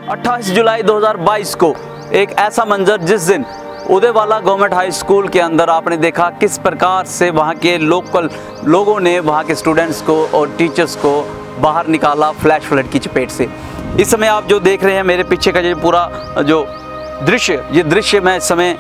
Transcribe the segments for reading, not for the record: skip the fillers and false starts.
28 जुलाई 2022 को एक ऐसा मंजर जिस दिन उदयवाला गवर्नमेंट हाई स्कूल के अंदर आपने देखा किस प्रकार से वहाँ के लोकल लोगों ने वहाँ के स्टूडेंट्स को और टीचर्स को बाहर निकाला फ्लैश फ्लड की चपेट से। इस समय आप जो देख रहे हैं मेरे पीछे का जो पूरा जो ये दृश्य मैं इस समय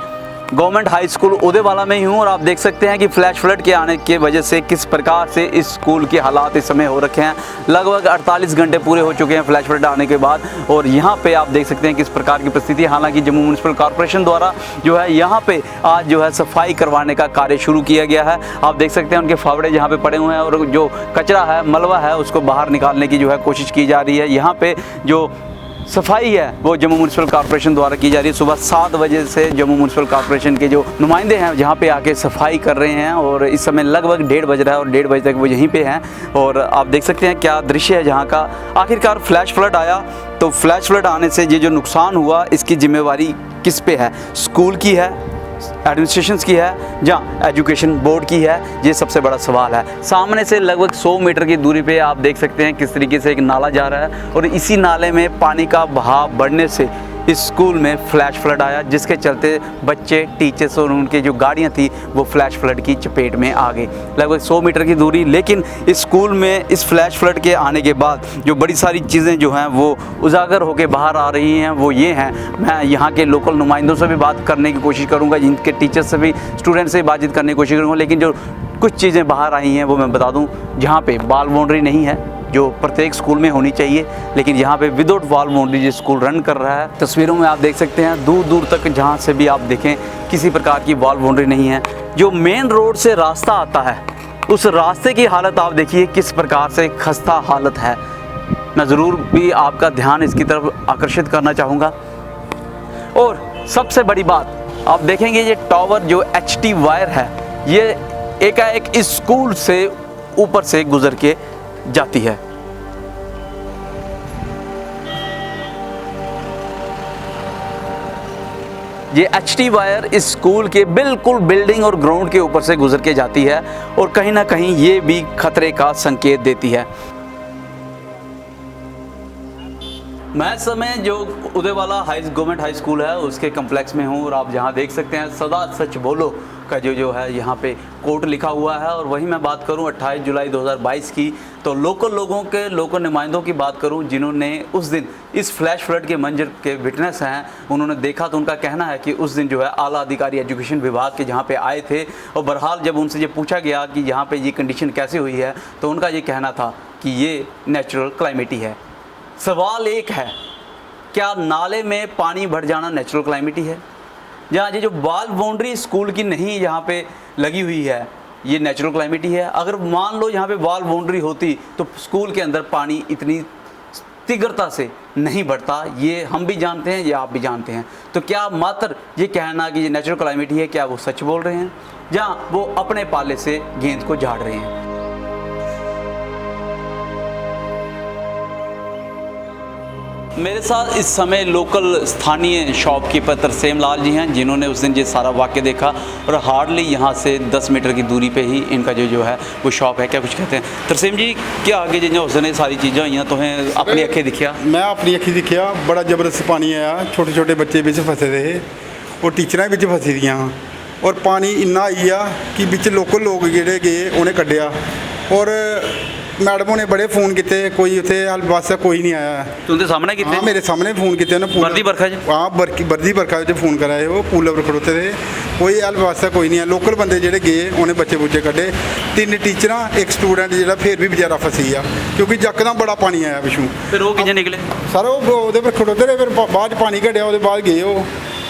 गवर्नमेंट हाई स्कूल उदयवाला में ही हूँ और आप देख सकते हैं कि फ्लैश फ्लड के आने की वजह से किस प्रकार से इस स्कूल के हालात इस समय हो रखे हैं। लगभग 48 घंटे पूरे हो चुके हैं फ्लैश फ्लड आने के बाद और यहाँ पे आप देख सकते हैं किस प्रकार की परिस्थिति। हालांकि जम्मू म्यूनिसिपल कॉर्पोरेशन द्वारा जो है यहाँ पे आज जो है सफाई करवाने का कार्य शुरू किया गया है। आप देख सकते हैं उनके फावड़े जहाँ पे पड़े हुए हैं और जो कचरा है मलबा है उसको बाहर निकालने की जो है कोशिश की जा रही है। यहाँ पे जो सफाई है वो जम्मू म्यूनिसिपल कॉर्पोरेशन द्वारा की जा रही है। सुबह 7 बजे से जम्मू म्यूनिसिपल कॉर्पोरेशन के जो नुमाइंदे हैं जहाँ पे आके सफाई कर रहे हैं और इस समय लगभग 1:30 बज रहा है और 1:30 बजे तक वो यहीं पे हैं। और आप देख सकते हैं क्या दृश्य है जहाँ का। आखिरकार फ्लैश फ्लड आया तो फ्लैश फ्लड आने से ये जो नुकसान हुआ इसकी जिम्मेवारी किस पे है? स्कूल की है, एडमिनिस्ट्रेशन की है या एजुकेशन बोर्ड की है? ये सबसे बड़ा सवाल है। सामने से लगभग 100 मीटर की दूरी पे आप देख सकते हैं किस तरीके से एक नाला जा रहा है और इसी नाले में पानी का बहाव बढ़ने से इस स्कूल में फ्लैश फ्लड आया, जिसके चलते बच्चे, टीचर्स और उनके जो गाड़ियां थी वो फ्लैश फ्लड की चपेट में आ गई। लगभग 100 मीटर की दूरी। लेकिन इस स्कूल में इस फ्लैश फ्लड के आने के बाद जो बड़ी सारी चीज़ें जो हैं वो उजागर होकर बाहर आ रही हैं वो ये हैं। मैं यहाँ के लोकल नुमाइंदों से भी बात करने की कोशिश करूँगा, जिनके टीचर्स से भी, स्टूडेंट से बातचीत करने की कोशिश करूँगा। लेकिन जो कुछ चीज़ें बाहर आई हैं वो मैं बता दूँ। जहाँ पर बाल बाउंड्री नहीं है जो प्रत्येक स्कूल में होनी चाहिए, लेकिन यहाँ पे विदाउट वॉल बाउंड्री जो स्कूल रन कर रहा है। तस्वीरों में आप देख सकते हैं दूर दूर तक जहाँ से भी आप देखें किसी प्रकार की वॉल बाउंड्री नहीं है। जो मेन रोड से रास्ता आता है उस रास्ते की हालत आप देखिए किस प्रकार से खस्ता हालत है। मैं ज़रूर भी आपका ध्यान इसकी तरफ आकर्षित करना चाहूँगा। और सबसे बड़ी बात आप देखेंगे ये टावर जो HT वायर है ये एकाएक इस स्कूल से ऊपर से गुजर के जाती है। ये HT वायर इस स्कूल के बिल्कुल बिल्डिंग और ग्राउंड के ऊपर से गुजर के जाती है और कहीं ना कहीं ये भी खतरे का संकेत देती है। मैं इस समय जो उदयवाला गवर्नमेंट हाई स्कूल है उसके कम्प्लेक्स में हूँ और आप जहाँ देख सकते हैं सदा सच बोलो का जो है यहाँ पे कोट लिखा हुआ है। और वहीं मैं बात करूँ 28 जुलाई 2022 की तो लोकल नुमाइंदों की बात करूँ जिन्होंने उस दिन इस फ्लैश फ्लड के मंजर के विटनेस हैं, उन्होंने देखा तो उनका कहना है कि उस दिन जो है आला अधिकारी एजुकेशन विभाग के जहाँ पे आए थे और बहरहाल जब उनसे ये पूछा गया कि यहाँ पे ये कंडीशन कैसे हुई है तो उनका ये कहना था कि ये नेचुरल क्लाइमेटी है। सवाल एक है, क्या नाले में पानी भर जाना नेचुरल क्लाइमेटी है? जहाँ ये जो वॉल बाउंड्री स्कूल की नहीं यहाँ पे लगी हुई है ये नेचुरल क्लाइमेटी है? अगर मान लो यहाँ पे वॉल बाउंड्री होती तो स्कूल के अंदर पानी इतनी तीव्रता से नहीं बढ़ता, ये हम भी जानते हैं, ये आप भी जानते हैं। तो क्या मात्र ये कहना कि ये नेचुरल क्लाइमेटी है, क्या वो सच बोल रहे हैं या वो अपने पाले से गेंद को झाड़ रहे हैं? मेरे साथ इस समय लोकल स्थानीय शॉपकीपर तरसेम लाल जी हैं जिन्होंने उस दिन ये सारा वाक़या देखा और हार्डली यहाँ से 10 मीटर की दूरी पे ही इनका जो है वो शॉप है। क्या कुछ कहते हैं तरसेम जी? क्या आगे जिन्हें उस दिन सारी चीज़ें हुई तो हैं अपनी अखें दिखिया? मैं अपनी अखी दिखिया बड़ा जबरदस्त पानी आया, छोटे छोटे बच्चे बिच फसे थे और टीचर बिच फसी दियाँ और पानी इन्ना आई आ कि बिच लोकल लोग जेह्ड़े गए उन्हें कड्ढिया और मैडमों ने बड़े फोन किए, कोई उत्थे हेल्प वास्ते कोई नहीं आया। तुंदे सामने किते? हाँ मेरे सामने फोन किए उन्हें बरदी बरखा जी? हाँ बरदी बरखा जो फोन कराए वो पूल पर खड़ोते थे, कोई हेल्प वास्ते कोई नहीं है। लोकल बंदे जेह्ड़े गए उन्हें बच्चे बुच्चे कड्ढे, 3 टीचर एक स्टूडेंट जेह्ड़ा फिर भी बेचारा फसी आ क्योंकि यकदम बड़ा पानी आया पिछू। फिर वो कि'यां निकले? सर वो उहदे पर खड़ोते रहे, फिर बाद पानी घटिया उसदे बाद गए वो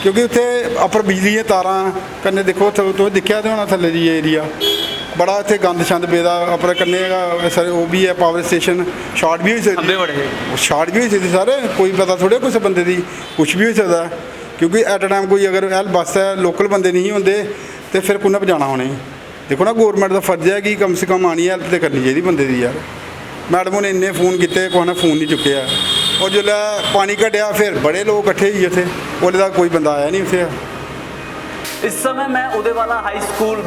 क्योंकि उत्थे अपर बिजली दियां तारां कन्नै देखो तुस दिक्खेआ ते होना थल्ले जी एरिया बड़ा इत्थे गंद शंद पेदा अपने कन्नै सर वो भी है पावर स्टेशन शार्ट भी होई सकदी, शार्ट भी होई सकदी सर, कोई पता थोड़े कुछ बंदे दी कुछ भी होई सकदा क्योंकि एट अ टाइम कोई अगर हेल्प वास्ते लोकल बंदे नहीं होंदे तो फिर कुन्नै पजाना उ'नें? देखो ना गौरमेंट का फर्ज है कि कम से कम आनी हेल्प तो करनी चाहिए बंदे दी यार। मैडमों ने इन्ने फोन किए कुछ ने फोन नहीं चुकया और जिसलै पानी घटिया फिर बड़े लोग कट्ठे होइए उत्थे, उसले तक कोई बंदा आया नहीं उत्थे। इस समय मैं उदयवाला हाई स्कूल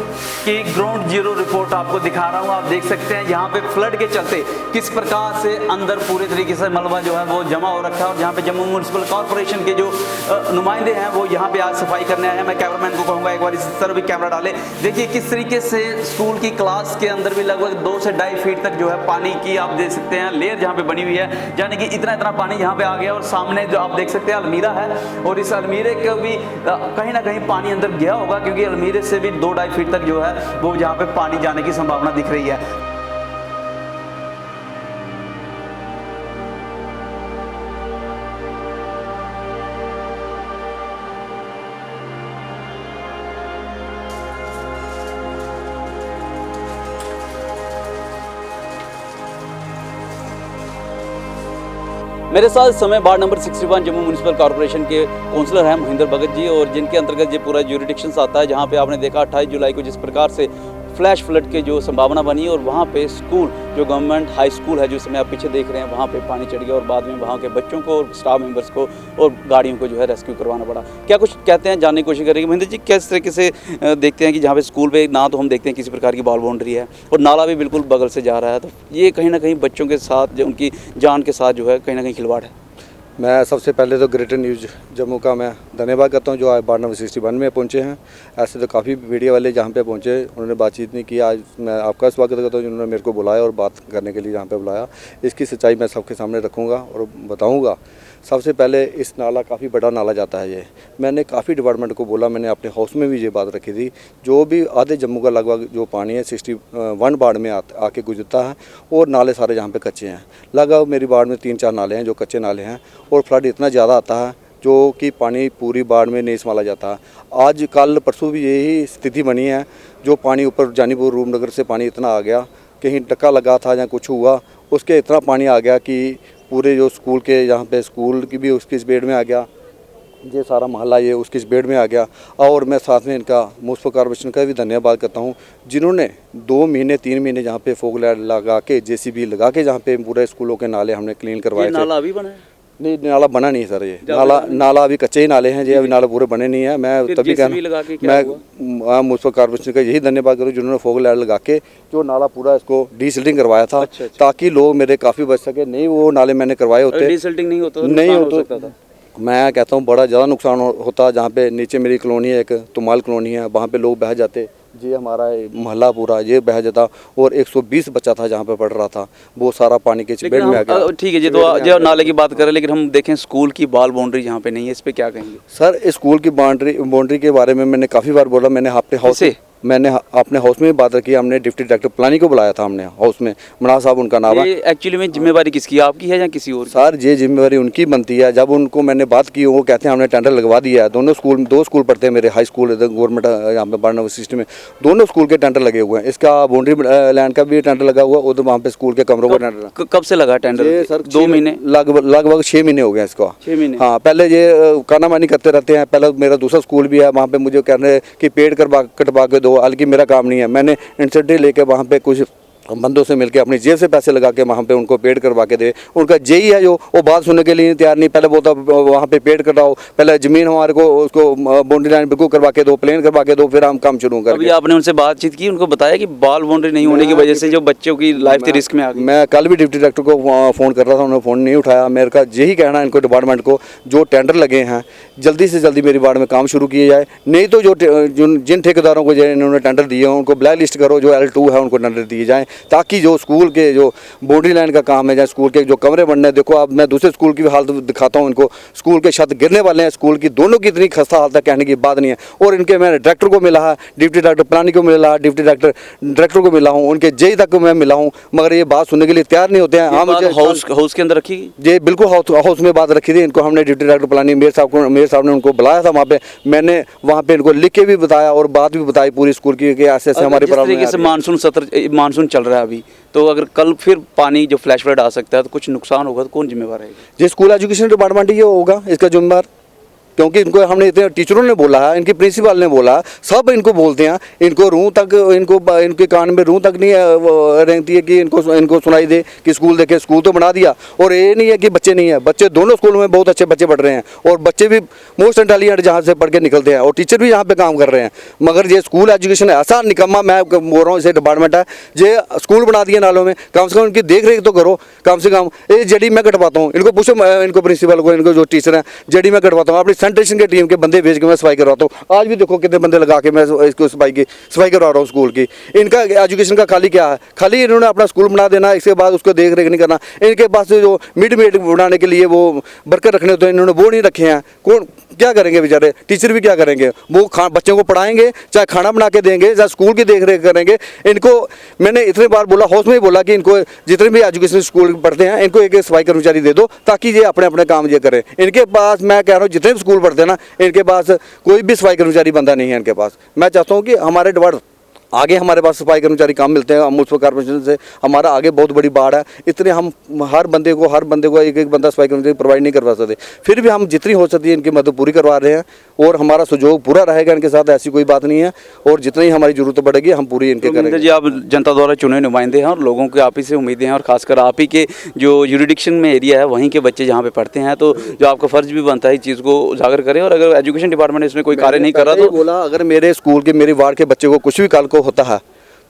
की ग्राउंड जीरो रिपोर्ट आपको दिखा रहा हूँ। आप देख सकते हैं यहाँ पे फ्लड के चलते किस प्रकार से अंदर पूरे तरीके से मलबा जो है वो जमा हो रखा है, और यहाँ पे जम्मू म्यूनसिपल कॉर्पोरेशन के जो नुमाइंदे हैं वो यहाँ पे आज सफाई करने आए हैं। मैं कैमरामैन को कहूँगा एक बार इस तरफ भी कैमरा डाले। देखिए किस तरीके से स्कूल की क्लास के अंदर भी लगभग 2 से 2.5 फीट तक जो है पानी की आप देख सकते हैं लेयर जहाँ पे बनी हुई है, यानी कि इतना पानी यहाँ पे आ गया। और सामने जो आप देख सकते हैं अलमीरा है, और इस अलमीरे को भी कहीं ना कहीं पानी अंदर गया होगा, क्योंकि अलमीरे से भी 2-2.5 फीट तक जो है वो जहाँ पे पानी जाने की संभावना दिख रही है। मेरे साथ इस समय ward number 61 Jammu municipal corporation के काउंसलर हैं महेंद्र भगत जी, और जिनके अंतर्गत ये पूरा ज्यूरिडिक्शंस आता है, जहाँ पे आपने देखा 28 जुलाई को जिस प्रकार से फ्लैश फ्लड के जो संभावना बनी, और वहाँ पे स्कूल जो गवर्नमेंट हाई स्कूल है जो समय आप पीछे देख रहे हैं, वहाँ पे पानी चढ़ गया, और बाद में वहाँ के बच्चों को और स्टाफ मेंबर्स को और गाड़ियों को जो है रेस्क्यू करवाना पड़ा। क्या कुछ कहते हैं, जानने की कोशिश करेंगे। महेंद्र जी, किस तरीके से देखते हैं कि जहाँ पे स्कूल पे ना तो हम देखते हैं किसी प्रकार की बॉल बाउंड्री है, और नाला भी बिल्कुल बगल से जा रहा है, तो ये कहीं ना कहीं बच्चों के साथ जो उनकी जान के साथ जो है कहीं ना कहीं खिलवाड़ है। मैं सबसे पहले तो ग्रेटर न्यूज़ जम्मू का मैं धन्यवाद करता हूं जो आज वार्ड नंबर 61 में पहुंचे हैं। ऐसे तो काफ़ी मीडिया वाले जहां पे पहुंचे उन्होंने बातचीत नहीं की। आज मैं आपका स्वागत करता हूं जिन्होंने मेरे को बुलाया और बात करने के लिए जहां पे बुलाया। इसकी सच्चाई मैं सबके सामने रखूँगा और बताऊँगा। सबसे पहले इस नाला काफ़ी बड़ा नाला जाता है। ये मैंने काफ़ी डिपार्टमेंट को बोला, मैंने अपने हाउस में भी ये बात रखी थी। जो भी आधे जम्मू का लगभग जो पानी है 61 वार्ड में आके गुजरता है, और नाले सारे यहाँ पे कच्चे हैं। लगभग मेरी वार्ड में 3-4 नाले हैं जो कच्चे नाले हैं, और फ्लड इतना ज़्यादा आता है जो कि पानी पूरी वार्ड में नहीं संभाला जाता। आज कल परसों भी यही स्थिति बनी है, जो पानी ऊपर जानीपुर रूपनगर से पानी इतना आ गया, कहीं टक्का लगा था या कुछ हुआ, उसके इतना पानी आ गया कि पूरे जो स्कूल के यहाँ पे स्कूल की भी उसकी स्पेड में आ गया, ये सारा मोहल्ला ये उसकी स्पेड में आ गया। और मैं साथ में इनका म्यूनसिपल कॉर्पोरेशन का भी धन्यवाद करता हूँ, जिन्होंने 2 महीने 3 महीने जहाँ पे फोक लाइट लगा के JCB लगा के जहाँ पे पूरे स्कूलों के नाले हमने क्लीन करवाए थे। नाला अभी बना है? नहीं, नाला बना नहीं सर, ये नाला अभी कच्चे ही नाले हैं, ये अभी नाला पूरे बने नहीं है। मैं तभी कहना मैं म्यूनसिपल कॉर्पोरेशन का यही धन्यवाद करूँ जिन्होंने फोक लाइट लगा के जो नाला पूरा इसको डीसिल्टिंग करवाया था। अच्छा। ताकि लोग मेरे काफ़ी बच सके। नहीं वो नाले मैंने करवाए होते, डीसिल्टिंग नहीं होता, नहीं होता, मैं कहता हूँ बड़ा ज़्यादा नुकसान होता। जहाँ पे नीचे मेरी कॉलोनी है, एक तुमाल कॉलोनी है, वहाँ पे लोग बह जाते, जी हमारा मोहल्ला पूरा ये बह जाता, और 120 बच्चा था जहाँ पे पढ़ रहा था, वो सारा पानी के चपेट में आ गया। ठीक है जी, तो जो नाले की बात करें, लेकिन हम देखें स्कूल की बॉल बाउंड्री यहाँ पे नहीं है, इस पे क्या कहेंगे? सर स्कूल की बाउंड्री के बारे में मैंने काफ़ी बार बोला। मैंने अपने हाउस में बात रखी। हमने डिप्टी डायरेक्टर प्लानिंग को बुलाया था, हमने हाउस में, मना साहब उनका नाम है। एक्चुअली में जिम्मेवारी किसकी, आपकी है या किसी और? सर ये जिम्मेवारी उनकी बनती है। जब उनको मैंने बात की, वो कहते हैं हमने टेंडर लगवा दिया है। दो स्कूल पढ़ते हैं मेरे, हाई स्कूल गवर्नमेंट यहाँ पे वार्ड नंबर 60 में, दोनों स्कूल के टेंडर लगे हुए हैं। इसका बाउंड्री लैंड का भी टेंडर लगा हुआ, उधर वहाँ पे स्कूल के कमरों का टेंडर। कब से लगा टेंडर? सर 2 महीने, लगभग 6 महीने हो गए इसका। 6 महीने? हाँ, पहले ये कानामानी करते रहते हैं। पहले मेरा दूसरा स्कूल भी है, वहाँ पे मुझे कह रहे हैं कि पेड़ कटवा के दो, हालांकि मेरा काम नहीं है। मैंने इंसेंटिव लेके वहाँ पे कुछ बंदों से मिलके अपनी जेब से पैसे लगा के वहाँ पे उनको पेड़ करवा के दे। उनका जेई है जो वो बात सुनने के लिए तैयार नहीं। पहले बोलता वहाँ पे पेड़ कटाओ, पहले ज़मीन हमारे को उसको बाउंड्री लाइन बिल्कुल करवा के दो, प्लेन करवा के दो, फिर हम काम शुरू करें। अभी आपने उनसे बातचीत की, उनको बताया कि बॉल बाउंड्री नहीं होने की वजह से जो बच्चों की लाइफ के रिस्क में आ गई? मैं कल भी डिप्टी डायरेक्टर को फ़ोन कर रहा था, उन्होंने फ़ोन नहीं उठाया। मेरे का यही कहना है इनको डिपार्टमेंट को, जो टेंडर लगे हैं जल्दी से जल्दी मेरी वार्ड में काम शुरू किए जाए। नहीं तो जिन ठेकेदारों को इन्होंने टेंडर दिए हैं उनको ब्लैक लिस्ट करो, जो L2 है उनको टेंडर दिए जाएँ, ताकि जो स्कूल के जो बाउंड्री लाइन का काम है, या स्कूल के जो कमरे बनने, देखो अब मैं दूसरे स्कूल की भी हालत दिखाता हूँ इनको। स्कूल के छत गिरने वाले हैं, स्कूल की दोनों की इतनी खस्ता हालत है कहने की बात नहीं है। और इनके मैंने डायरेक्टर को मिला है, डिप्टी डायरेक्टर प्लानिंग को मिला है, डिप्टी डायरेक्टर को मिला हूँ, उनके जेई तक को मैं मिला हूँ, मगर ये बात सुनने के लिए तैयार नहीं होते हैं। हम हाउस के अंदर रखी जी, बिल्कुल हाउस में बात रखी थी। इनको हमने डिप्टी डायरेक्टर प्लानिंग मेयर साहब ने उनको बुलाया था वहाँ पे। मैंने वहाँ पे इनको लिख के भी बताया और बात भी बताई पूरी स्कूल की कि ऐसे ऐसे हमारे मानसून चल रहा है अभी, तो अगर कल फिर पानी जो फ्लैश फ्लड आ सकता है तो कुछ नुकसान होगा तो कौन जिम्मेवार है? जी स्कूल एजुकेशन डिपार्टमेंट ही होगा इसका जिम्मेदार। क्योंकि इनको हमने इतने टीचरों ने बोला है, इनके प्रिंसिपल ने बोला, सब इनको बोलते हैं, इनको रूह तक इनके कान में रूह तक नहीं रहती है कि इनको सुनाई दे कि स्कूल देखे। स्कूल तो बना दिया, और ये नहीं है कि बच्चे नहीं है, बच्चे दोनों स्कूलों में बहुत अच्छे बच्चे पढ़ रहे हैं, और बच्चे भी मोस्ट इंटेलिजेंट जहाँ से पढ़ के निकलते हैं, और टीचर भी यहाँ पे काम कर रहे हैं। मगर ये स्कूल एजुकेशन ऐसा निकम्मा, मैं बोल रहा हूँ, इसे डिपार्टमेंट है, ये स्कूल बना दिए नालों में, कम से कम इनकी देख रेख तो करो। कम से कम ये जड़ी मैं कटवाता हूँ, इनको पूछो, इनको प्रिंसिपल को, इनको जो टीचर हैं, जड़ी मैं कटवाता हूँ, अपनी सैनिटेशन की टीम के बंदे भेज के मैं सफाई करवाता हूँ। आज भी देखो कितने बंदे लगा के मैं इसको सफाई करवा रहा हूँ स्कूल की। इनका एजुकेशन का खाली क्या है, खाली इन्होंने अपना स्कूल बना देना, इसके बाद उसको देख रेख नहीं करना। इनके पास जो मिड बनाने के लिए वो वर्कर रखने होते हैं, इन्होंने वो नहीं रखे हैं। कौन क्या करेंगे बेचारे, टीचर भी क्या करेंगे? वो बच्चों को पढ़ाएंगे, चाहे खाना बना के देंगे, चाहे स्कूल की देख रेख करेंगे। इनको मैंने इतने बार बोला, हाउस में ही बोला कि इनको जितने भी एजुकेशन स्कूल पढ़ते हैं, इनको एक सफाई कर्मचारी दे दो, ताकि ये अपने अपने काम ये करें। इनके पास, मैं कह रहा हूँ, जितने भी स्कूल पढ़ते हैं ना, इनके पास कोई भी सफाई कर्मचारी बंदा नहीं है इनके पास। मैं चाहता हूँ कि हमारे डिपार्टमेंट आगे, हमारे पास सफाई कर्मचारी काम मिलते हैं, म्युनिसिपल कॉर्पोरेशन से हमारा आगे बहुत बड़ी बाढ़ है। इतने हम हर बंदे को एक एक बंदा सफाई कर्मचारी प्रोवाइड नहीं करवा सकते, फिर भी हम जितनी हो सकती है इनकी मदद पूरी करवा रहे हैं, और हमारा सहयोग पूरा रहेगा इनके साथ, ऐसी कोई बात नहीं है। और जितनी हमारी जरूरत पड़ेगी हम पूरी इनके करेंगे। जी, आप जनता द्वारा चुने नुमाइंदे हैं, और लोगों की आप ही से उम्मीदें हैं, और खासकर आप ही के जो यूरिडिक्शन में एरिया है वहीं के बच्चे जहाँ पे पढ़ते हैं, तो जो आपका फर्ज भी बनता है इस चीज़ को उजागर करें। और अगर एजुकेशन डिपार्टमेंट इसमें कोई कार्य नहीं कर रहा तो बोला, अगर मेरे स्कूल के, मेरे वार्ड के बच्चे को कुछ भी कल को होता है,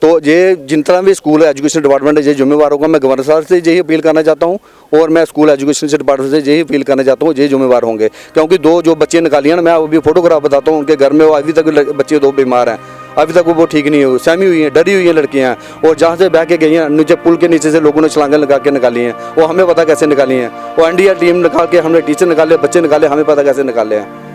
तो ये जितना भी स्कूल एजुकेशन डिपार्टमेंट है, ये जिम्मेवार होगा। मैं गवर्नर साहब से यही अपील करना चाहता हूँ, और मैं स्कूल एजुकेशन से डिपार्टमेंट से यही अपील करना चाहता हूँ, ये जिम्मेवार होंगे। क्योंकि दो जो बच्चे निकालिए ना, मैं अभी फोटोग्राफ बताता हूँ, उनके घर में वो अभी तक बच्चे दो बीमार हैं, अभी तक वो ठीक नहीं है, सहमी हुई हैं, डरी हुई हैं लड़कियाँ, और जहाँ से बह के गई हैं, नीचे पुल के नीचे से लोगों ने छलांगें लगा के निकाली हैं। वो हमें पता कैसे निकाली हैं, वो एनडीआर टीम निकाल के, हमने टीचर निकाले, बच्चे निकाले, हमें पता कैसे निकाले हैं।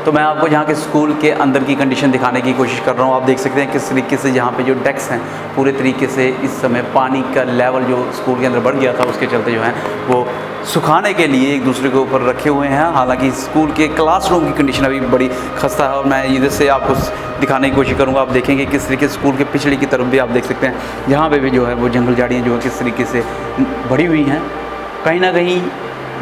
तो मैं आपको यहाँ के स्कूल के अंदर की कंडीशन दिखाने की कोशिश कर रहा हूँ। आप देख सकते हैं किस तरीके से यहाँ पे जो डेस्क हैं पूरे तरीके से इस समय पानी का लेवल जो स्कूल के अंदर बढ़ गया था, उसके चलते जो है वो सुखाने के लिए एक दूसरे के ऊपर रखे हुए हैं। हालांकि स्कूल के क्लासरूम की कंडीशन अभी बड़ी खस्ता है, और मैं इधर से आपको दिखाने की कोशिश करूँगा। आप देखेंगे किस तरीके से स्कूल के पिछड़ी की तरफ भी आप देख सकते हैं, यहाँ पर भी जो है वो जंगल झाड़ियाँ जो है किस तरीके से बढ़ी हुई हैं। कहीं ना कहीं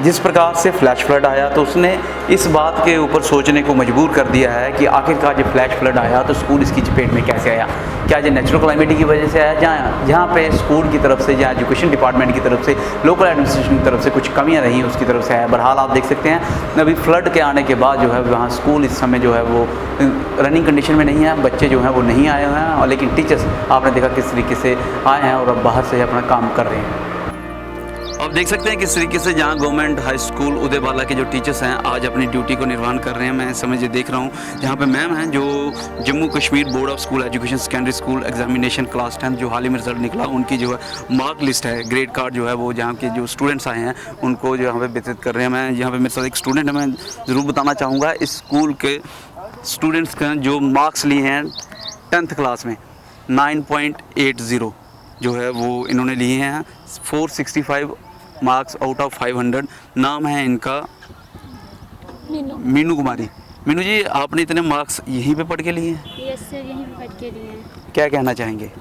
जिस प्रकार से फ्लैश फ्लड आया, तो उसने इस बात के ऊपर सोचने को मजबूर कर दिया है कि आखिरकार जब फ्लैश फ्लड आया तो स्कूल इसकी चपेट में कैसे आया। क्या ये नेचुरल क्लाइमेट की वजह से आया, जहाँ पे स्कूल की तरफ से या एजुकेशन डिपार्टमेंट की तरफ से, लोकल एडमिनिस्ट्रेशन की तरफ से कुछ कमियाँ रही उसकी तरफ से आया। बहरहाल आप देख सकते हैं अभी फ्लड के आने के बाद जो है वहाँ स्कूल इस समय जो है वो रनिंग कंडीशन में नहीं है, बच्चे जो हैं वो नहीं आए हुए हैं, और लेकिन टीचर्स आपने देखा किस तरीके से आए हैं और अब बाहर से अपना काम कर रहे हैं। आप देख सकते हैं किस तरीके से जहाँ गवर्नमेंट हाई स्कूल उदयबाला के जो टीचर्स हैं आज अपनी ड्यूटी को निर्वहन कर रहे हैं। मैं समझ देख रहा हूँ जहाँ पे मैम हैं जो Jammu Kashmir board of school education secondary school examination class 10 जो हाल ही में रिजल्ट निकला, उनकी जो है मार्क लिस्ट है, ग्रेड कार्ड जो है वो जहाँ के जो स्टूडेंट्स आए हैं उनको जो यहाँ पे वितरित कर रहे हैं। मैं यहाँ पे मेरे साथ एक स्टूडेंट है, मैं ज़रूर बताना चाहूँगा इस स्कूल के स्टूडेंट्स का जो मार्क्स लिए हैं 10th क्लास में 9.80 जो है वो इन्होंने लिए हैं, 465 मार्क्स आउट ऑफ 500। नाम है इनका मीनू कुमारी। मीनू जी, आपने इतने मार्क्स यहीं पे पढ़ के लिए हैं? यस सर, यहीं पे पढ़ के लिए हैं। क्या कहना चाहेंगे?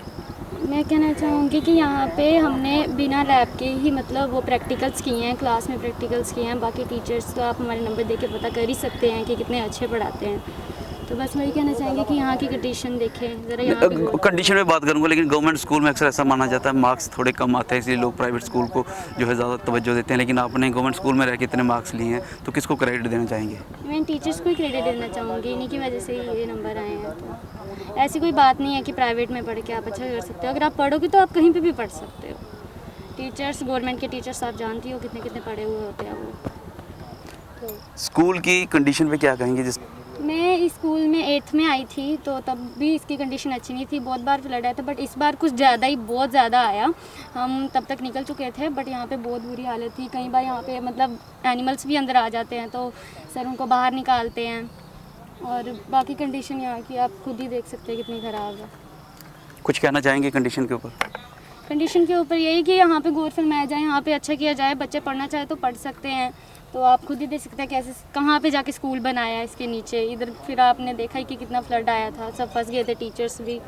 मैं कहना चाहूँगी कि यहाँ पे हमने बिना लैब के ही मतलब वो प्रैक्टिकल्स किए हैं, क्लास में प्रैक्टिकल्स किए हैं। बाकी टीचर्स तो आप हमारे नंबर दे के पता कर ही सकते हैं कि कितने अच्छे पढ़ाते हैं। तो बस वही कहना चाहेंगे कि यहाँ की कंडीशन देखें ज़रा। यहाँ कंडीशन में बात करूँगा, लेकिन गवर्नमेंट स्कूल में अक्सर ऐसा माना जाता है मार्क्स थोड़े कम आते हैं, इसलिए लोग प्राइवेट स्कूल को जो है ज़्यादा तवज्जो देते हैं। लेकिन आपने गवर्नमेंट स्कूल में रह के इतने मार्क्स लिए हैं तो किसको क्रेडिट देना चाहेंगे? मैं टीचर्स को ही क्रेडिट देना चाहूँगी, इन्हीं की वजह से ये नंबर आए हैं। तो ऐसी कोई बात नहीं है कि प्राइवेट में पढ़ के आप अच्छा कर सकते हो, अगर आप पढ़ोगे तो आप कहीं पर भी पढ़ सकते हो। टीचर्स, गवर्नमेंट के टीचर्स आप जानती हो कितने कितने पढ़े हुए होते हैं वो। स्कूल की कंडीशन पे क्या कहेंगे? जिस मैं इस स्कूल में 8th में आई थी तो तब भी इसकी कंडीशन अच्छी नहीं थी, बहुत बार फ्लड आया था, बट इस बार कुछ ज़्यादा ही बहुत ज़्यादा आया। हम तब तक निकल चुके थे, बट यहाँ पे बहुत बुरी हालत थी। कई बार यहाँ पे मतलब एनिमल्स भी अंदर आ जाते हैं, तो सर उनको बाहर निकालते हैं। और बाकी कंडीशन यहाँ की आप खुद ही देख सकते हैं कितनी ख़राब है। कुछ कहना चाहेंगे कंडीशन के ऊपर? कंडीशन के ऊपर यही कि यहाँ पे गौर फरमाया जाए, यहाँ पे अच्छा किया जाए। बच्चे पढ़ना चाहे तो पढ़ सकते हैं, तो आप खुद ही देख सकते हैं कैसे कहाँ पे जाके स्कूल बनाया है इसके नीचे। इधर फिर आपने देखा ही कि कितना फ्लड आया था, सब फंस गए थे, टीचर्स भी,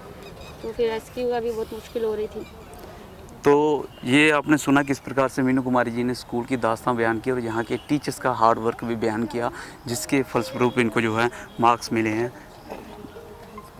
तो फिर रेस्क्यू का भी बहुत मुश्किल हो रही थी। तो ये आपने सुना किस प्रकार से मीनू कुमारी जी ने स्कूल की दास्तां बयान की और यहाँ के टीचर्स का हार्ड वर्क भी बयान किया, जिसके फलस्वरूप इनको जो है मार्क्स मिले हैं।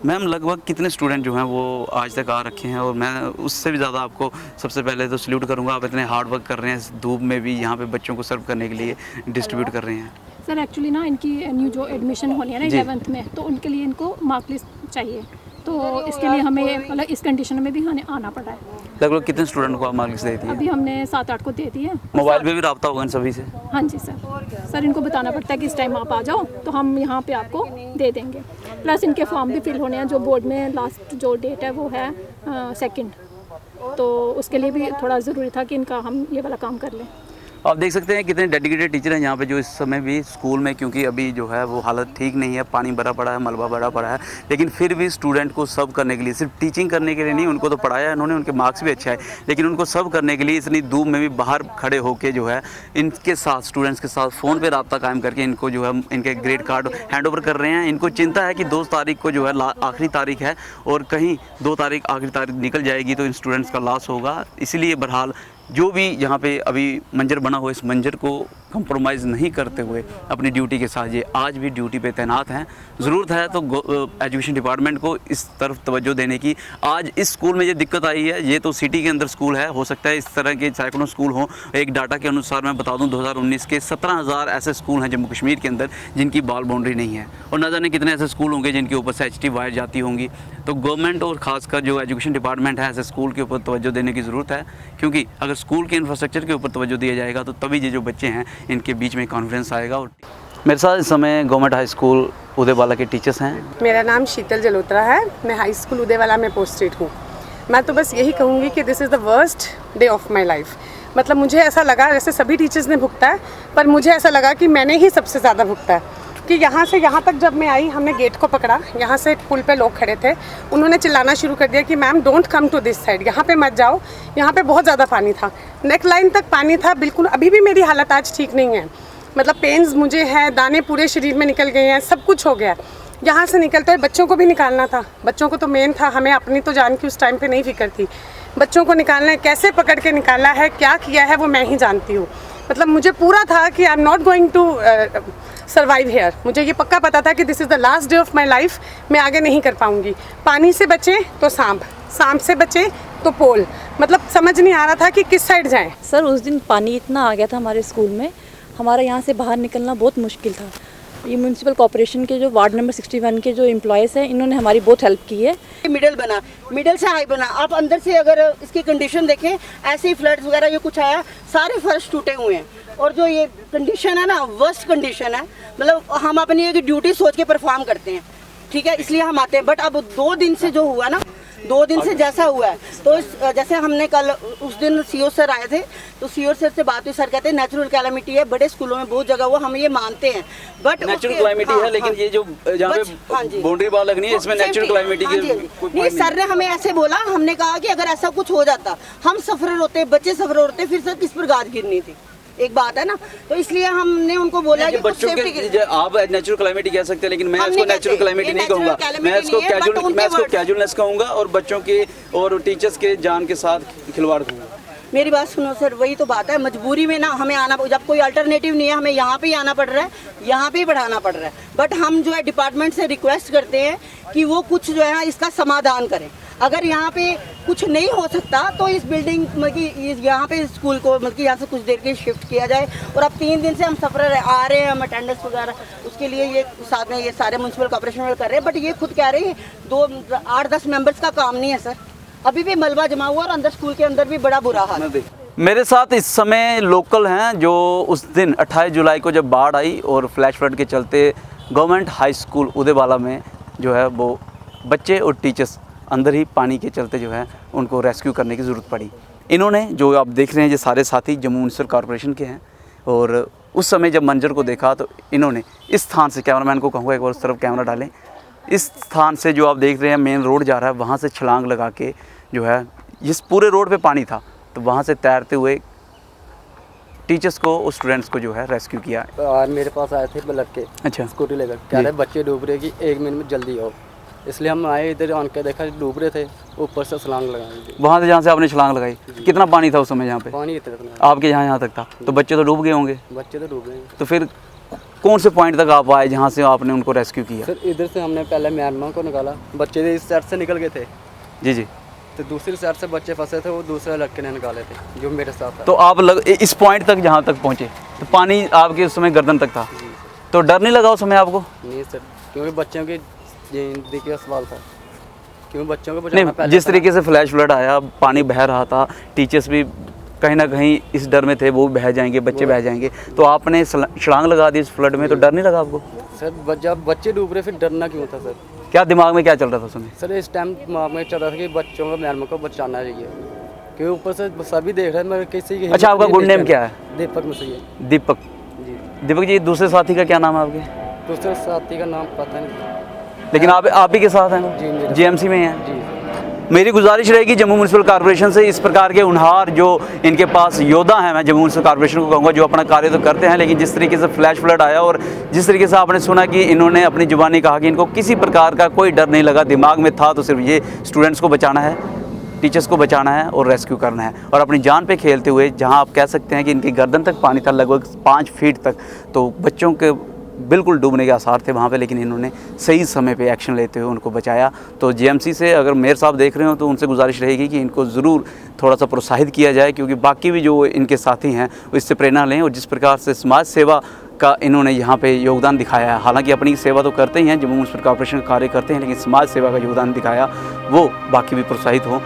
मैम, लगभग कितने स्टूडेंट जो हैं वो आज तक आ रखे हैं, और मैं उससे भी ज़्यादा आपको सबसे पहले तो सल्यूट करूँगा, आप इतने हार्ड वर्क कर रहे हैं, इस धूप में भी यहाँ पे बच्चों को सर्व करने के लिए डिस्ट्रीब्यूट कर रहे हैं। सर एक्चुअली ना इनकी न्यू जो एडमिशन होनी है ना जी। 11th में, तो उनके लिए इनको मार्क लिस्ट चाहिए, तो इसके लिए हमें मतलब इस कंडीशन में भी हमें आना पड़ा है। लगभग कितने स्टूडेंट को आप मार्क लिस्ट देती है? अभी हमने 7-8 को दे दी है। मोबाइल पे भी रब्ता होगा इन सभी से? हाँ जी सर इनको बताना पड़ता है कि इस टाइम आप आ जाओ तो हम यहाँ पे आपको दे देंगे। प्लस इनके फॉर्म भी फिल होने हैं, जो बोर्ड में लास्ट जो डेट है वो है 2, तो उसके लिए भी थोड़ा ज़रूरी था कि इनका हम ये वाला काम कर लें। आप देख सकते हैं कितने डेडिकेटेड टीचर हैं यहाँ पे, जो इस समय भी स्कूल में, क्योंकि अभी जो है वो हालत ठीक नहीं है, पानी भरा पड़ा है, मलबा भरा पड़ा है, लेकिन फिर भी स्टूडेंट को सर्व करने के लिए, सिर्फ टीचिंग करने के लिए नहीं, उनको तो पढ़ाया है इन्होंने, उनके मार्क्स भी अच्छे आए, लेकिन उनको सर्व करने के लिए इतनी धूप में भी बाहर खड़े होकर जो है इनके साथ, स्टूडेंट्स के साथ फ़ोन पर रब्ता कायम करके इनको जो है इनके ग्रेड कार्ड हैंड ओवर कर रहे हैं। इनको चिंता है कि 2 तारीख को जो है आखिरी तारीख है, और कहीं 2 तारीख आखिरी तारीख निकल जाएगी तो इन स्टूडेंट्स का लॉस होगा। इसीलिए बहरहाल जो भी यहाँ पे अभी मंजर बना हो, इस मंजर को कंप्रोमाइज़ नहीं करते हुए अपनी ड्यूटी के साथ ये आज भी ड्यूटी पे तैनात हैं। ज़रूरत है तो एजुकेशन डिपार्टमेंट को इस तरफ तवज्जो देने की। आज इस स्कूल में ये दिक्कत आई है, ये तो सिटी के अंदर स्कूल है, हो सकता है इस तरह के सैकड़ों स्कूल हों। एक डाटा के अनुसार मैं बता दूं, 2019 के 17,000 ऐसे स्कूल हैं जम्मू कश्मीर के अंदर जिनकी बॉल बाउंड्री नहीं है, और न जाने कितने ऐसे स्कूल होंगे जिनके ऊपर से HT वायर जाती होंगी। तो गवर्नमेंट और ख़ासकर जो एजुकेशन डिपार्टमेंट है, ऐसे स्कूल के ऊपर तवज्जो देने की ज़रूरत है, क्योंकि अगर स्कूल के इंफ्रास्ट्रक्चर के ऊपर तवज्जो दिया जाएगा तो तभी ये जो बच्चे हैं इनके बीच में कॉन्फिडेंस आएगा। और मेरे साथ इस समय गवर्नमेंट हाई स्कूल उदयवाला के टीचर्स हैं। मेरा नाम शीतल जलोत्रा है, मैं हाई स्कूल उदयवाला में पोस्टेड हूँ। मैं तो बस यही कहूँगी कि this is the worst day of my life. मतलब मुझे ऐसा लगा, जैसे सभी टीचर्स ने भुगता है, पर मुझे ऐसा लगा कि मैंने ही सबसे ज़्यादा भुगता है। कि यहाँ से यहाँ तक जब मैं आई, हमने गेट को पकड़ा, यहाँ से पुल पे लोग खड़े थे, उन्होंने चिल्लाना शुरू कर दिया कि ma'am don't come to this side, यहाँ पे मत जाओ, यहाँ पे बहुत ज़्यादा पानी था, नेक लाइन तक पानी था बिल्कुल। अभी भी मेरी हालत आज ठीक नहीं है, मतलब पेन्स मुझे हैं, दाने पूरे शरीर में निकल गए हैं, सब कुछ हो गया। यहाँ से निकलते हुए बच्चों को भी निकालना था, बच्चों को तो मेन था, हमें अपनी तो जान की उस टाइम पे नहीं फिक्र थी। बच्चों को निकालना है, कैसे पकड़ के निकाला है, क्या किया है वो मैं ही जानती हूँ। मतलब मुझे पूरा था कि I am not going to survive here. मुझे ये पक्का पता था कि this is the last day of my life, मैं आगे नहीं कर पाऊँगी। पानी से बचे तो सांप, सांप से बचे तो पोल, मतलब समझ नहीं आ रहा था कि किस साइड जाएं। सर उस दिन पानी इतना आ गया था हमारे स्कूल में, हमारा यहाँ से बाहर निकलना बहुत मुश्किल था। ये म्यूनसिपल कॉर्पोरेशन के जो वार्ड नंबर 61 के जो एम्प्लॉयज़ हैं, इन्होंने हमारी बहुत हेल्प की है। मिडल बना, मिडल से हाई बना। आप अंदर से अगर इसकी कंडीशन देखें, ऐसे ही फ्लड्स वगैरह ये कुछ आया, सारे फर्श टूटे हुए हैं। और जो ये कंडीशन है ना, वर्स्ट कंडीशन है। मतलब हम अपनी एक ड्यूटी सोच के परफॉर्म करते हैं, ठीक है, इसलिए हम आते हैं। बट अब 2 दिन से जो हुआ ना, 2 दिन से जैसा हुआ है, तो जैसे हमने कल उस दिन CO सर आए थे, तो CO सर से बात हुई, सर कहते हैं नेचुरल कैलामिटी है, बड़े स्कूलों में बहुत जगह हुआ, हम ये मानते हैं। बट नेचुरल क्लाइमिटी है, लेकिन ये जो जहाँ पे बाउंड्री वॉल लगनी है, इसमें नेचुरल क्लाइमिटी की नहीं। सर ने हमें ऐसे बोला, हमने कहा कि अगर ऐसा कुछ हो जाता, हम सफर होते, बच्चे सफर होते, फिर सर किस पर गाज गिरनी थी, एक बात है ना। तो इसलिए हमने उनको बोला कि बच्चों के आप नेचुरल क्लाइमिटी कह सकते हैं, लेकिन मैं इसको नेचुरल क्लाइमिटी नहीं कहूँगा, मैं इसको कैजुअलनेस कहूँगा, और बच्चों के और टीचर्स के जान के साथ खिलवाड़ कहूँगा। मेरी बात सुनो सर, वही तो बात है, मजबूरी में ना हमें आना, जब कोई अल्टरनेटिव नहीं है, हमें यहाँ पे ही आना पड़ रहा है, यहाँ पे ही बढ़ाना पड़ रहा है। बट हम जो है डिपार्टमेंट से रिक्वेस्ट करते हैं कि वो कुछ जो है ना इसका समाधान करें। अगर यहाँ पे कुछ नहीं हो सकता तो इस बिल्डिंग मतलब यहाँ पे स्कूल को मतलब यहाँ से कुछ देर के शिफ्ट किया जाए। और अब 3 दिन से हम सफर आ रहे हैं, हम अटेंडेंस वगैरह उसके लिए ये साथ में ये सारे म्यूनसिपल कॉर्पोरेशन वाले कर रहे हैं। बट ये खुद कह रहे हैं 8-10 मेंबर्स का काम नहीं है सर, अभी भी मलबा जमा हुआ और अंदर स्कूल के अंदर भी बड़ा बुरा हाल है। मेरे साथ इस समय लोकल हैं जो उस दिन 28 जुलाई को जब बाढ़ आई और फ्लैश फ्लड के चलते गवर्नमेंट हाई स्कूल उदयवाला में जो है वो बच्चे और टीचर्स अंदर ही पानी के चलते जो है उनको रेस्क्यू करने की ज़रूरत पड़ी। इन्होंने, जो आप देख रहे हैं, ये सारे साथी जम्मू म्यूनसिपल कॉर्पोरेशन के हैं, और उस समय जब मंजर को देखा तो इन्होंने इस स्थान से, कैमरामैन को कहूँगा एक बार उस तरफ कैमरा डालें, इस स्थान से जो आप देख रहे हैं मेन रोड जा रहा है, वहाँ से छलांग लगा के जो है, इस पूरे रोड पे पानी था, तो वहाँ से तैरते हुए टीचर्स को और स्टूडेंट्स को जो है रेस्क्यू किया। आज मेरे पास आए थे लड़के, अच्छा, स्कूटी लेकर, कह रहे बच्चे डूब रहे कि 1 मिनट में जल्दी आओ। इसलिए हम आए इधर आन के देखा डूब रहे थे, ऊपर से छलांग लगाई थी। वहाँ से जहाँ से आपने छलांग लगाई, कितना पानी था उस समय यहाँ पे? पानी इतना आपके यहाँ तक था, तो बच्चे तो डूब गए होंगे। बच्चे तो डूब गए। तो फिर कौन से पॉइंट तक आप आए जहाँ से आपने उनको रेस्क्यू किया? सर इधर से हमने पहले म्यांमार को निकाला, बच्चे इस साइड से निकल गए थे जी जी। तो दूसरी साइड से बच्चे फंसे थे, वो दूसरे लड़के ने निकाले थे जो मेरे साथ था। तो आप इस पॉइंट तक जहाँ तक पहुँचे तो पानी आपके उस समय गर्दन तक था, तो डर नहीं लगा उस समय आपको? नहीं सर, क्योंकि बच्चों की जिंदगी का सवाल था, क्योंकि बच्चों को बचाना नहीं, पहले जिस तरीके से फ्लैश फ्लड आया, पानी बह रहा था, टीचर्स भी कहीं ना कहीं इस डर में थे वो बह जाएंगे, बच्चे बह जाएंगे, तो आपने छलांग लगा दी इस फ्लड में, तो डर नहीं लगा आपको? सर जब बच्चे डूब रहे फिर डरना क्यों था सर? क्या दिमाग में क्या चल रहा था उस समय? सर इस टाइम दिमाग में चल रहा था कि बच्चों को म्यांमार को बचाना चाहिए, क्योंकि ऊपर से सभी देख रहे हैं। मैं किसी की अच्छा, आपका गुड नेम क्या है? दीपक मसीह। दीपक जी। दीपक जी, दूसरे साथी का क्या नाम है आपके? दूसरे साथी का नाम पता नहीं, लेकिन आप ही के साथ हैं? जी, मेरे जीएमसी में हैं? जी। मेरी गुजारिश रहेगी जम्मू म्यूनसिपल कॉर्पोरेशन से, इस प्रकार के उनहार जो इनके पास योद्धा हैं, मैं जम्मू म्यूनसिपल कॉर्पोरेशन को कहूँगा, जो अपना कार्य तो करते हैं, लेकिन जिस तरीके से फ्लैश फ्लड आया और जिस तरीके से आपने सुना कि इन्होंने अपनी जुबानी कहा कि इनको किसी प्रकार का कोई डर नहीं लगा, दिमाग में था तो सिर्फ ये स्टूडेंट्स को बचाना है, टीचर्स को बचाना है और रेस्क्यू करना है, और अपनी जान पे खेलते हुए, जहां आप कह सकते हैं कि इनकी गर्दन तक पानी था, लगभग 5 फीट तक, तो बच्चों के बिल्कुल डूबने के आसार थे वहाँ पे, लेकिन इन्होंने सही समय पे एक्शन लेते हुए उनको बचाया। तो जीएमसी से अगर मेयर साहब देख रहे हो तो उनसे गुजारिश रहेगी कि इनको ज़रूर थोड़ा सा प्रोत्साहित किया जाए, क्योंकि बाकी भी जो इनके साथी हैं वो इससे प्रेरणा लें, और जिस प्रकार से समाज सेवा का इन्होंने यहाँ पे योगदान दिखाया है, हालांकि अपनी सेवा तो करते ही हैं, जम्मू म्यूनसिपल कॉर्पोरेशन का कार्य करते हैं, लेकिन समाज सेवा का योगदान दिखाया, वो बाकी भी प्रोत्साहित हो।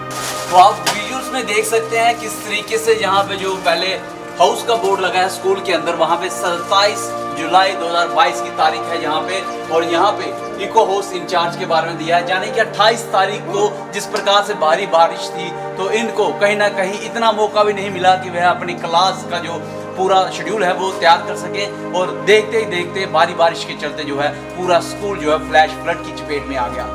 तो आप वीडियोज़ में देख सकते हैं किस तरीके से यहाँ पे जो पहले हाउस का बोर्ड लगा है स्कूल के अंदर, वहाँ पे 27 जुलाई 2022 की तारीख है यहाँ पे, और यहाँ पे इको हाउस इंचार्ज के बारे में दिया है, यानी कि 28 तारीख को जिस प्रकार से भारी बारिश थी, तो इनको कहीं ना कहीं इतना मौका भी नहीं मिला कि वह अपनी क्लास का जो पूरा शेड्यूल है वो तैयार कर सके, और देखते ही देखते भारी बारिश के चलते जो है पूरा स्कूल जो है फ्लैश फ्लड की चपेट में आ गया।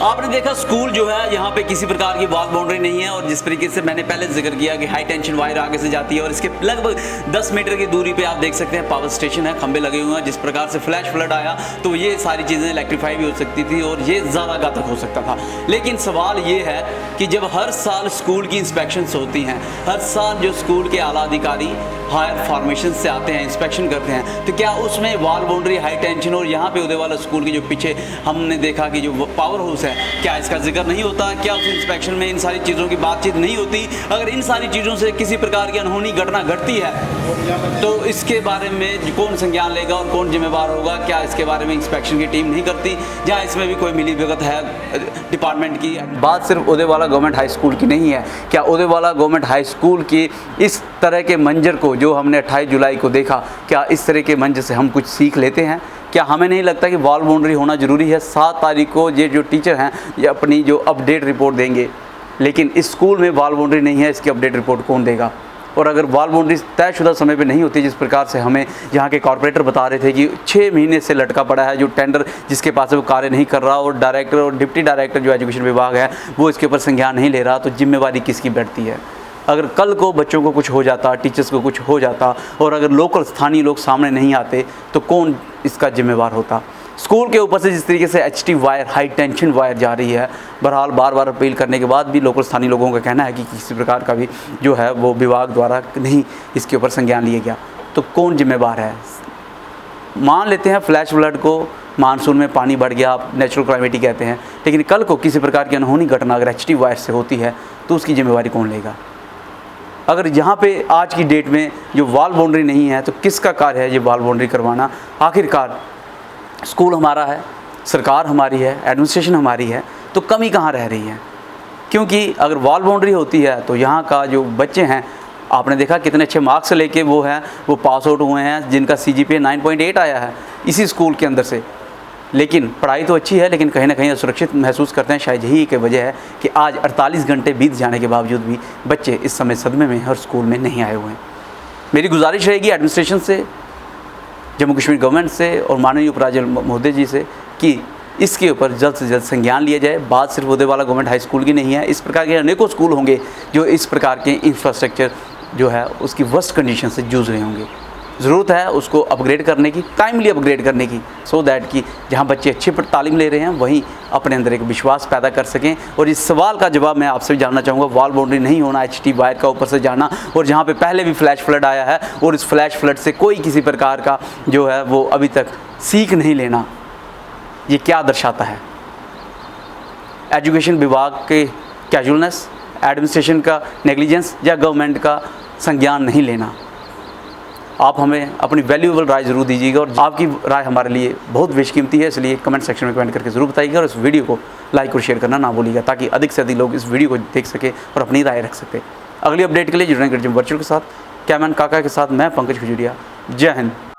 आपने देखा स्कूल जो है यहाँ पे किसी प्रकार की वॉल बाउंड्री नहीं है, और जिस तरीके से मैंने पहले जिक्र किया कि हाई टेंशन वायर आगे से जाती है, और इसके लगभग 10 मीटर की दूरी पे आप देख सकते हैं पावर स्टेशन है, खंबे लगे हुए हैं। जिस प्रकार से फ्लैश फ्लड आया तो ये सारी चीज़ें इलेक्ट्रीफाई भी हो सकती थी और ये ज़्यादा घातक हो सकता था। लेकिन सवाल ये है कि जब हर साल स्कूल की इंस्पेक्शंस होती हैं, हर साल जो स्कूल के आला अधिकारी हायर फॉर्मेशन से आते हैं, इंस्पेक्शन करते हैं, तो क्या उसमें वॉल बाउंड्री, हाई टेंशन और यहाँ पे उदयवाला स्कूल के जो पीछे हमने देखा कि जो पावर हाउस है, क्या इसका जिक्र नहीं होता? क्या उस इंस्पेक्शन में इन सारी चीज़ों की बातचीत नहीं होती? अगर इन सारी चीज़ों से किसी प्रकार की अनहोनी घटना घटती है तो इसके बारे में कौन संज्ञान लेगा और कौन जिम्मेवार होगा? क्या इसके बारे में इंस्पेक्शन की टीम नहीं करती, जहाँ इसमें भी कोई मिली भगत है डिपार्टमेंट की? बात सिर्फ उदयवाला गवर्नमेंट हाई स्कूल की नहीं है। क्या उदयवाला गवर्नमेंट हाई स्कूल की इस तरह के मंजर को जो हमने 28 जुलाई को देखा, क्या इस तरह के मंजर से हम कुछ सीख लेते हैं? क्या हमें नहीं लगता कि वॉल बाउंड्री होना ज़रूरी है? 7 तारीख को ये जो टीचर हैं ये अपनी जो अपडेट रिपोर्ट देंगे, लेकिन इस स्कूल में वॉल बाउंड्री नहीं है, इसकी अपडेट रिपोर्ट कौन देगा? और अगर वॉल बाउंड्री तयशुदा समय पे नहीं होती, जिस प्रकार से हमें यहाँ के कॉर्पोरेटर बता रहे थे कि 6 महीने से लटका पड़ा है जो टेंडर जिसके पास है वो कार्य नहीं कर रहा, और डायरेक्टर और डिप्टी डायरेक्टर जो एजुकेशन विभाग है वो इसके ऊपर संज्ञान नहीं ले रहा, तो जिम्मेवारी किसकी बैठती है? अगर कल को बच्चों को कुछ हो जाता, टीचर्स को कुछ हो जाता, और अगर लोकल स्थानीय लोग सामने नहीं आते, तो कौन इसका जिम्मेवार होता? स्कूल के ऊपर से जिस तरीके से HT wire, high tension wire जा रही है, बहरहाल बार बार अपील करने के बाद भी लोकल स्थानीय लोगों का कहना है कि किसी प्रकार का भी जो है वो विभाग द्वारा नहीं इसके ऊपर संज्ञान लिया गया, तो कौन जिम्मेवार है? मान लेते हैं फ्लैश फ्लड को, मानसून में पानी बढ़ गया, आप नेचुरल क्लाइमेटी कहते हैं, लेकिन कल को किसी प्रकार की अनहोनी घटना अगर HT वायर से होती है तो उसकी जिम्मेवारी कौन लेगा? अगर यहाँ पे आज की डेट में जो वॉल बाउंड्री नहीं है तो किसका कार्य है ये वॉल बाउंड्री करवाना? आखिरकार स्कूल हमारा है, सरकार हमारी है, एडमिनिस्ट्रेशन हमारी है, तो कमी कहाँ रह रही है? क्योंकि अगर वॉल बाउंड्री होती है तो यहाँ का जो बच्चे हैं, आपने देखा कितने अच्छे मार्क्स लेके वो हैं, वो पास आउट हुए हैं, जिनका CGPA 9.8 आया है इसी स्कूल के अंदर से। लेकिन पढ़ाई तो अच्छी है, लेकिन कहीं ना कहीं असुरक्षित महसूस करते हैं। शायद यही एक वजह है कि आज 48 घंटे बीत जाने के बावजूद भी बच्चे इस समय सदमे में हर स्कूल में नहीं आए हुए हैं। मेरी गुजारिश रहेगी एडमिनिस्ट्रेशन से, जम्मू कश्मीर गवर्नमेंट से और माननीय उपराज्यपाल महोदय जी से कि इसके ऊपर जल्द से जल्द संज्ञान लिया जाए। बात सिर्फ उदयवाला गवर्नमेंट हाई स्कूल की नहीं है, इस प्रकार के अनेकों स्कूल होंगे जो इस प्रकार के इंफ्रास्ट्रक्चर जो है उसकी वर्स्ट कंडीशन से जूझ रहे होंगे। ज़रूरत है उसको अपग्रेड करने की, टाइमली अपग्रेड करने की, सो दैट कि जहाँ बच्चे अच्छी तालीम ले रहे हैं वहीं अपने अंदर एक विश्वास पैदा कर सकें। और इस सवाल का जवाब मैं आपसे भी जानना चाहूँगा, वॉल बाउंड्री नहीं होना, HT वायर का ऊपर से जाना, और जहाँ पे पहले भी फ्लैश फ्लड आया है और इस फ्लैश फ्लड से कोई किसी प्रकार का जो है वो अभी तक सीख नहीं लेना, ये क्या दर्शाता है? एजुकेशन विभाग के कैजुअलनेस, एडमिनिस्ट्रेशन का नेग्लिजेंस, या गवर्नमेंट का संज्ञान नहीं लेना? आप हमें अपनी वैल्यूएबल राय ज़रूर दीजिएगा, और आपकी राय हमारे लिए बहुत बेशकीमती है, इसलिए कमेंट सेक्शन में कमेंट करके ज़रूर बताइएगा, और इस वीडियो को लाइक और शेयर करना ना भूलिएगा, ताकि अधिक से अधिक लोग इस वीडियो को देख सके और अपनी राय रख सके। अगली अपडेट के लिए जुड़ने वर्चुअल के साथ कैमरामैन काका के साथ मैं पंकज खजूरिया। जय हिंद।